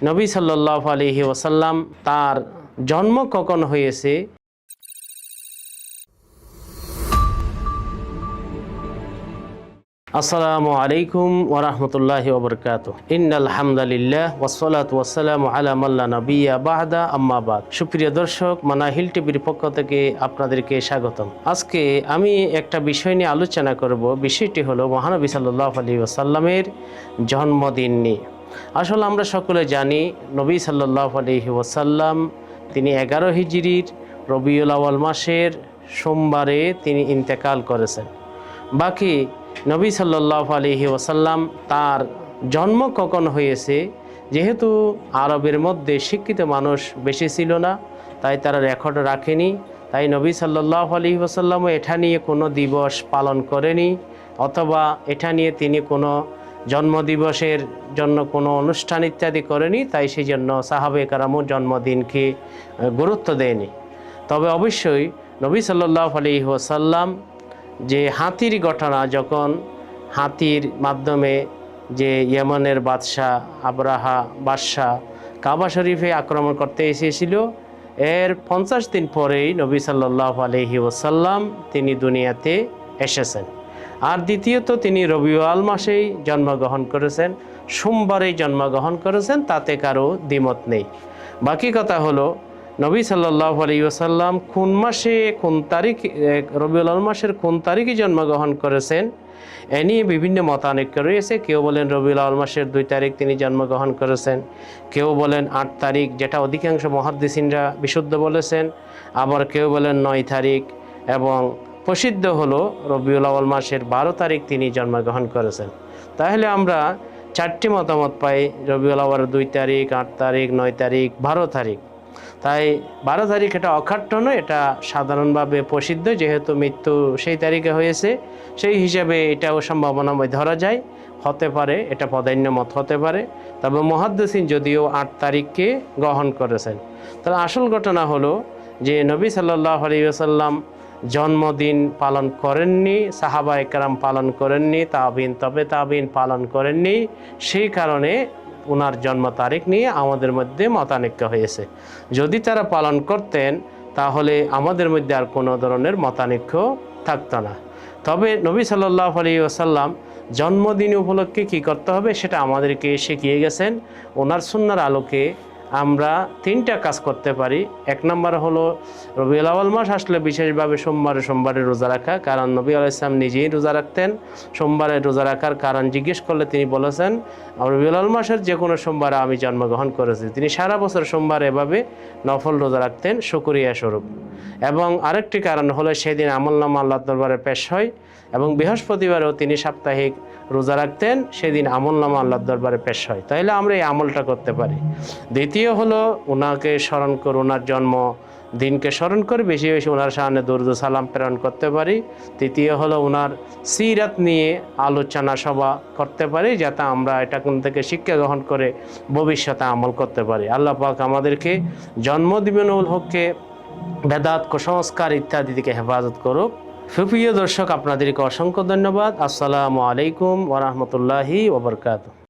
নবী সাল্লাল্লাহু আলাইহি ওয়াসাল্লাম তার জন্ম কখন হয়েছে? আসসালামু আলাইকুম ওয়া রাহমাতুল্লাহি ওয়া বারাকাতুহু। ইন্নাল হামদালিল্লাহ ওয়াসসালাতু ওয়াসসালামু আলা মান লা নাবিয়্যা বা'দা, আম্মা বাদ। সুপ্রিয় দর্শক, মানাহিল টিভির পক্ষ থেকে আপনাদেরকে স্বাগতম। আজকে আমি একটা বিষয় নিয়ে আলোচনা করব। বিষয়টি হলো মহানবী সাল্লাল্লাহু আলাইহি ওয়াসাল্লামের জন্মদিন নিয়ে। আসলে আমরা সকলে জানি নবী সাল্লাল্লাহু আলাইহি ওয়াসাল্লাম তিনি 11 হিজরির রবিউল আউয়াল মাসের সোমবারে তিনি ইন্তেকাল করেছেন। বাকি নবী সাল্লাল্লাহু আলাইহি ওয়াসাল্লাম তার জন্ম কখন হয়েছে, যেহেতু আরবের মধ্যে শিক্ষিত মানুষ বেশি ছিল না, তাই তারা রেকর্ড রাখেনি। তাই নবী সাল্লাল্লাহু আলাইহি ওয়াসাল্লামও এটা নিয়ে কোনো দিবস পালন করেনি, অথবা এটা নিয়ে তিনি কোনো জন্মদিবসের জন্য কোনো অনুষ্ঠান ইত্যাদি করেনি। তাই সেই জন্য সাহাবে কেরামও জন্মদিনকে গুরুত্ব দেয়নি। তবে অবশ্যই নবী সাল্লাল্লাহু আলাইহি ওয়াসাল্লাম যে হাতির ঘটনা, যখন হাতির মাধ্যমে যে ইয়েমেনের বাদশাহ আবরাহা বাদশাহ কাবা শরীফে আক্রমণ করতে এসেছিল, এর 50 দিন পরেই নবী সাল্লাল্লাহু আলাইহি ওয়াসাল্লাম তিনি দুনিয়াতে এসেছেন। আর দ্বিতীয়ত তিনি রবিউল মাসেই জন্মগ্রহণ করেছেন, সোমবারেই জন্মগ্রহণ করেছেন, তাতে কারো দ্বিমত নেই। বাকি কথা হলো নবী সাল্লাল্লাহু আলাইহি ওয়াসাল্লাম কোন মাসে কোন তারিখ, রবিউল আউয়াল মাসের কোন তারিখে জন্মগ্রহণ করেছেন এ নিয়ে বিভিন্ন মতানৈক্য রয়েছে। কেউ বলেন রবিউল আউয়াল মাসের 2 তারিখ তিনি জন্মগ্রহণ করেছেন, কেউ বলেন 8 তারিখ, যেটা অধিকাংশ মুহাদ্দিসিনরা বিশুদ্ধ বলেছেন, আবার কেউ বলেন 9 তারিখ, এবং প্রসিদ্ধ হলো রবিউল আউয়াল মাসের 12 তারিখ তিনি জন্মগ্রহণ করেছেন। তাহলে আমরা 4টি মতামত পাই, রবিউল আউয়াল 2 তারিখ, 8 তারিখ, 9 তারিখ, 12 তারিখ। তাই 12 তারিখ এটা অখাট্য নয়, এটা সাধারণভাবে প্রসিদ্ধ, যেহেতু মৃত্যু সেই তারিখে হয়েছে, সেই হিসাবে এটাও সম্ভাবনাময় ধরা যায়, হতে পারে এটা প্রাধান্য মত হতে পারে। তবে মুহাদ্দিসিন যদিও 8 তারিখকে গ্রহণ করেছেন। তাহলে আসল ঘটনা হলো যে নবী সাল্লাল্লাহু আলাইহি ওয়াসাল্লাম জন্মদিন পালন করেননি, সাহাবায়ে কেরাম পালন করেননি, তাবিন পালন করেননি। সেই কারণে ওনার জন্ম তারিখ নিয়ে আমাদের মধ্যে মতানৈক্য হয়েছে। যদি তারা পালন করতেন তাহলে আমাদের মধ্যে আর কোনো ধরনের মতানৈক্য থাকতো না। তবে নবী সাল্লাল্লাহু আলাইহি ওয়াসাল্লাম জন্মদিন উপলক্ষে কী করতে হবে সেটা আমাদেরকে শিখিয়ে গেছেন। ওনার সুন্নাহর আলোকে আমরা 3টা কাজ করতে পারি। 1 নম্বর হলো রবিউল আউয়াল মাস আসলে বিশেষভাবে সোমবারে রোজা রাখা, কারণ নবী আলাইহিস সালাম নিজেই রোজা রাখতেন। সোমবারে রোজা রাখার কারণ জিজ্ঞেস করলে তিনি বলেছেন, রবিউল আউয়াল মাসের যে কোনো সোমবারে আমি জন্মগ্রহণ করেছি। তিনি সারা বছর সোমবার এভাবে নফল রোজা রাখতেন শুকরিয়া স্বরূপ। এবং আরেকটি কারণ হলো সেদিন আমলনামা আল্লাহর দরবারে পেশ হয়, এবং বৃহস্পতিবারেও তিনি সাপ্তাহিক রোজা রাখতেন, সেদিন আমলনামা আল্লাহর দরবারে পেশ হয়। তাইলে আমরা এই আমলটা করতে পারি। দ্বিতীয় হলো ওনাকে স্মরণ করে, ওনার জন্ম দিনকে স্মরণ করে বেশি বেশি ওনার সামনে দরুদ ও সালাম প্রেরণ করতে পারি। তৃতীয় হলো ওনার সিরাত নিয়ে আলোচনা সভা করতে পারি, যাতে আমরা এটা কোন থেকে শিক্ষা গ্রহণ করে ভবিষ্যতে আমল করতে পারি। আল্লাহ পাক আমাদেরকে জন্মদিন উপলক্ষে বেদাত, কুসংস্কার ইত্যাদি থেকে হেফাজত করুক। সুপ্রিয় দর্শক, আপনাদেরকে অসংখ্য ধন্যবাদ। আসসালামু আলাইকুম ওয়া রাহমাতুল্লাহি ওয়া বারাকাতুহু।